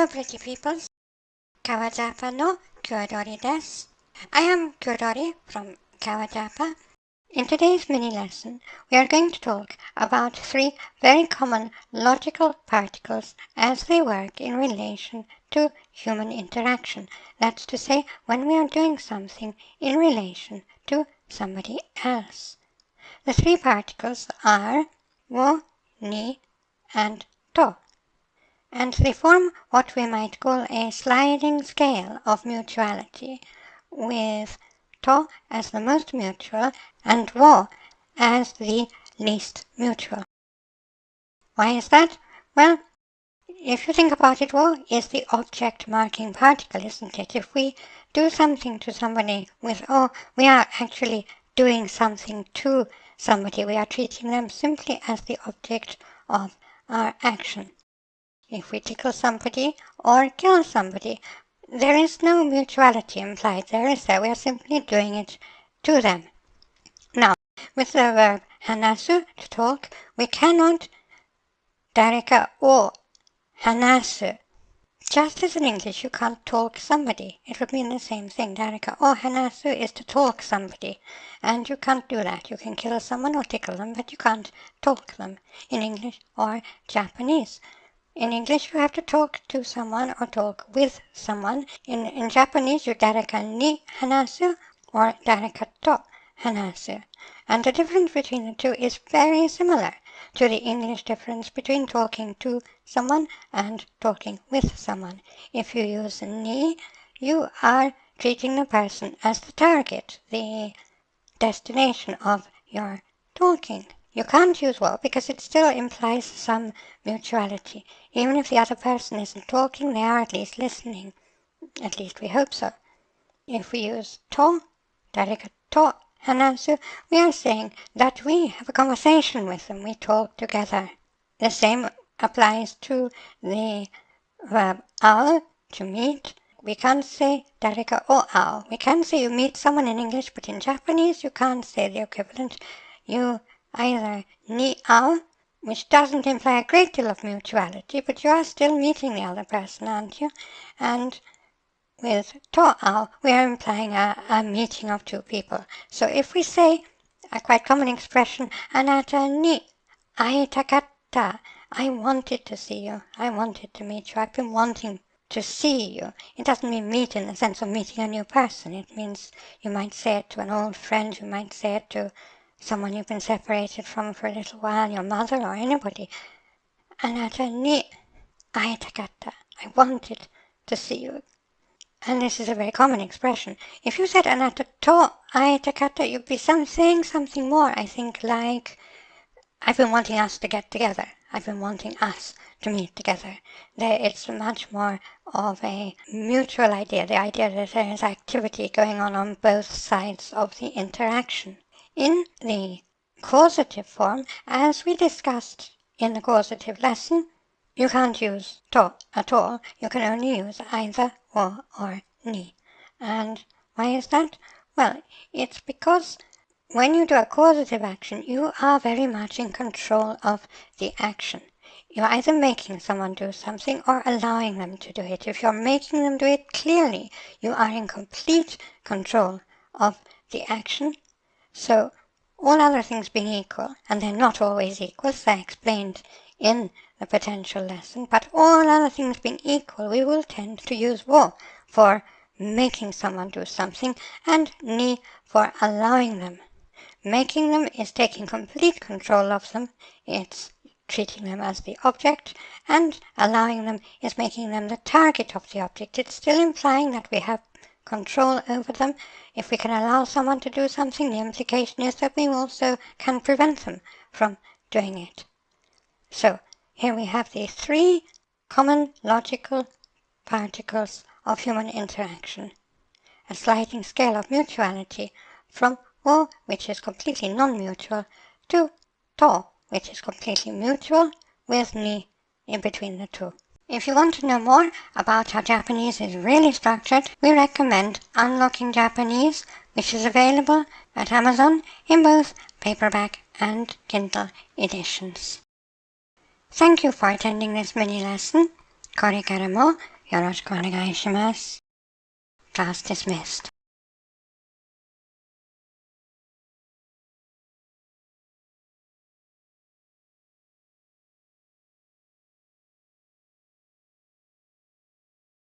Hello pretty peoples, Kawajapa no Kyodori desu. I am Kyodori from Kawajapa. In today's mini lesson, we are going to talk about three very common logical particles as they work in relation to human interaction. That's to say, when we are doing something in relation to somebody else. The three particles are wo, ni, and to. And they form what we might call a sliding scale of mutuality, with to as the most mutual and wo as the least mutual. Why is that? Well, if you think about it, wo is the object marking particle, isn't it? If we do something to somebody with o, we are actually doing something to somebody. We are treating them simply as the object of our action. If we tickle somebody or kill somebody, there is no mutuality implied there, is there? We are simply doing it to them. Now, with the verb hanasu, to talk, we cannot dareka o hanasu. Just as in English you can't talk somebody. It would mean the same thing. Dareka o hanasu is to talk somebody. And you can't do that. You can kill someone or tickle them, but you can't talk them in English or Japanese. In English, you have to talk to someone or talk with someone. In Japanese, you dareka ni hanasu or dareka to hanasu. And the difference between the two is very similar to the English difference between talking to someone and talking with someone. If you use ni, you are treating the person as the target, the destination of your talking. You can't use wo because it still implies some mutuality. Even if the other person isn't talking, they are at least listening. At least we hope so. If we use to, dareka to hanasu, we are saying that we have a conversation with them, we talk together. The same applies to the verb ao, to meet. We can't say dareka o ao. We can say you meet someone in English, but in Japanese you can't say the equivalent. You either ni ao, which doesn't imply a great deal of mutuality, but you are still meeting the other person, aren't you? And with to ao, we are implying a meeting of two people. So if we say a quite common expression, anata ni aitakata, I wanted to see you, I wanted to meet you, I've been wanting to see you. It doesn't mean meet in the sense of meeting a new person. It means you might say it to an old friend, you might say it to someone you've been separated from for a little while, your mother or anybody. Anata ni aitakata, I wanted to see you. And this is a very common expression. If you said anata to aitakata, you'd be saying something more, I think, like, I've been wanting us to get together. I've been wanting us to meet together. It's much more of a mutual idea, the idea that there is activity going on both sides of the interaction. In the causative form, as we discussed in the causative lesson, you can't use to at all. You can only use either wo or ni. And why is that? Well, it's because when you do a causative action, you are very much in control of the action. You're either making someone do something or allowing them to do it. If you're making them do it clearly, you are in complete control of the action. So, all other things being equal, and they're not always equal, as I explained in the potential lesson, but all other things being equal, we will tend to use wo for making someone do something, and ni for allowing them. Making them is taking complete control of them, it's treating them as the object, and allowing them is making them the target of the object. It's still implying that we have control over them. If we can allow someone to do something, the implication is that we also can prevent them from doing it. So, here we have the three common logical particles of human interaction. A sliding scale of mutuality from wo, which is completely non-mutual, to to, which is completely mutual, with ni in between the two. If you want to know more about how Japanese is really structured, we recommend Unlocking Japanese, which is available at Amazon in both paperback and Kindle editions. Thank you for attending this mini lesson. これからもよろしくお願いします. Class dismissed.